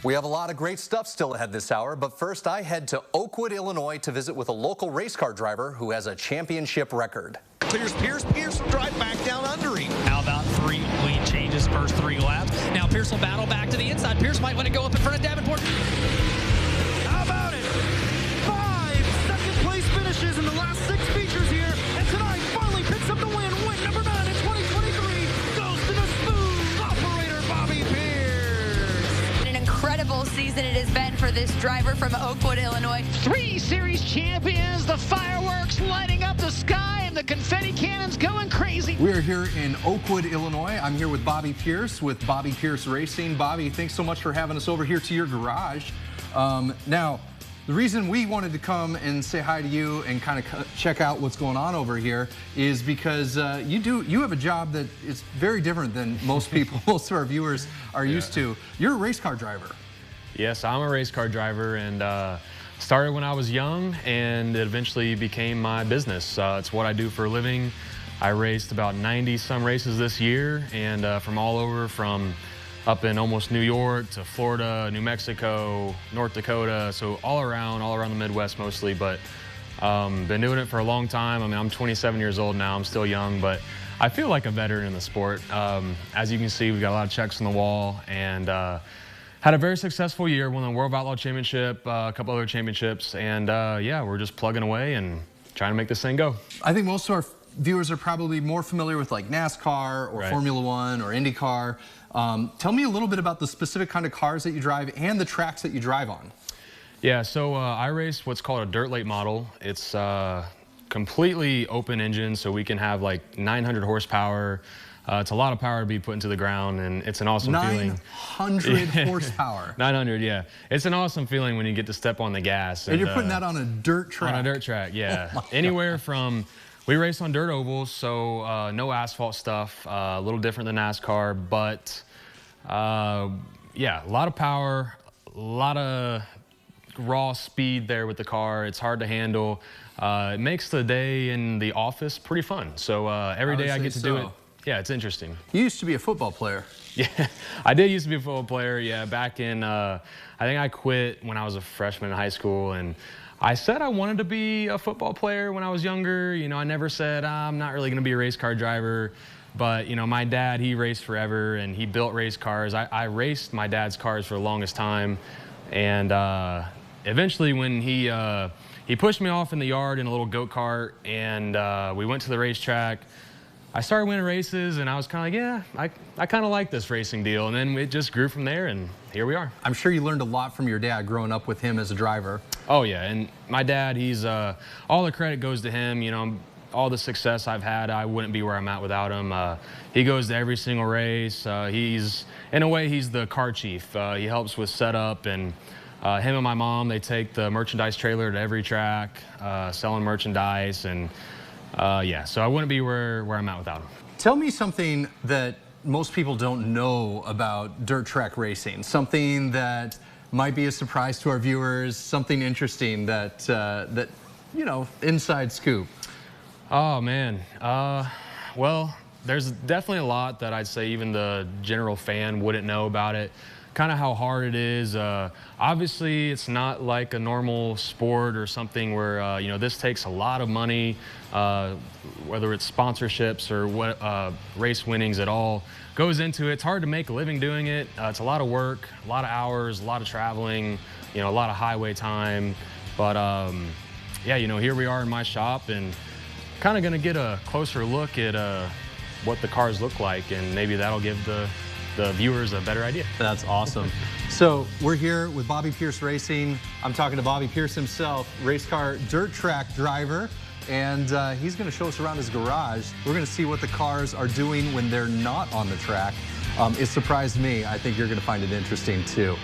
We have a lot of great stuff still ahead this hour, but first I head to Oakwood, Illinois to visit with a local race car driver who has a championship record. Clears Pierce. Pierce will drive back down under him. How about 3 lead changes first 3 laps? Now Pierce will battle back to the inside. Pierce might want to go up in front of Davenport. How about it? 5 second-place finishes in the last 6 features here, and tonight finally picks up the win. Win number 9 in 2023 goes to the smooth operator, Bobby Pierce. An incredible season it has been for this driver from Oakwood, Illinois. 3 series champions, the fireworks lighting up the sky, and the confetti cannons going crazy. We are here in Oakwood, Illinois. I'm here with Bobby Pierce with Bobby Pierce Racing. Bobby, thanks so much for having us over here to your garage. Now, the reason we wanted to come and say hi to you and kind of check out what's going on over here is because you have a job that is very different than most people, most of our viewers are used to. You're a race car driver. Yes, I'm a race car driver, and started when I was young, and it eventually became my business. It's what I do for a living. I raced about 90 some races this year, and from all over, from up in almost New York to Florida, New Mexico, North Dakota, so all around the Midwest mostly, but been doing it for a long time. I mean, I'm 27 years old now, I'm still young, but I feel like a veteran in the sport. As you can see, we've got a lot of checks on the wall, and had a very successful year, won the World Outlaw Championship, a couple other championships, and yeah, we're just plugging away and trying to make this thing go. I think most of our viewers are probably more familiar with like NASCAR or Formula One or IndyCar. Tell me a little bit about the specific kind of cars that you drive and the tracks that you drive on. Yeah, so I race what's called a dirt late model. It's completely open engine, so we can have like 900 horsepower. It's a lot of power to be put into the ground, and it's an awesome feeling. 900 horsepower. 900, yeah. It's an awesome feeling when you get to step on the gas. And you're putting that on a dirt track. On a dirt track, yeah. Anywhere from, we race on dirt ovals, so no asphalt stuff, a little different than NASCAR, but yeah, a lot of power, a lot of raw speed there with the car. It's hard to handle. It makes the day in the office pretty fun. So every day I get to do it. Yeah, it's interesting. You used to be a football player. Yeah, I did used to be a football player. Yeah, back in, I think I quit when I was a freshman in high school, and I said I wanted to be a football player when I was younger. You know, I never said I'm not really going to be a race car driver. But, you know, my dad, he raced forever, and he built race cars. I raced my dad's cars for the longest time. And eventually when he pushed me off in the yard in a little go-kart, and we went to the racetrack, I started winning races, and I was kind of like, yeah, I kind of like this racing deal. And then it just grew from there, and here we are. I'm sure you learned a lot from your dad growing up with him as a driver. Oh, yeah, and my dad, he's, all the credit goes to him. You know, all the success I've had, I wouldn't be where I'm at without him. He goes to every single race. He's, in a way, he's the car chief. He helps with setup, and him and my mom, they take the merchandise trailer to every track, selling merchandise, and yeah, so I wouldn't be where I'm at without him. Tell me something that most people don't know about dirt track racing, something that might be a surprise to our viewers, something interesting that, that you know, inside scoop. Oh, man. Well, there's definitely a lot that I'd say even the general fan wouldn't know about it. Kind of how hard it is. Obviously, it's not like a normal sport or something where, you know, this takes a lot of money, whether it's sponsorships or what race winnings at all goes into it. It's hard to make a living doing it. It's a lot of work, a lot of hours, a lot of traveling, you know, a lot of highway time. But, yeah, you know, here we are in my shop, and kind of going to get a closer look at what the cars look like, and maybe that'll give the viewers a better idea. That's awesome. So we're here with Bobby Pierce Racing. I'm talking to Bobby Pierce himself, race car dirt track driver, and he's going to show us around his garage. We're going to see what the cars are doing when they're not on the track. It surprised me. I think you're going to find it interesting too.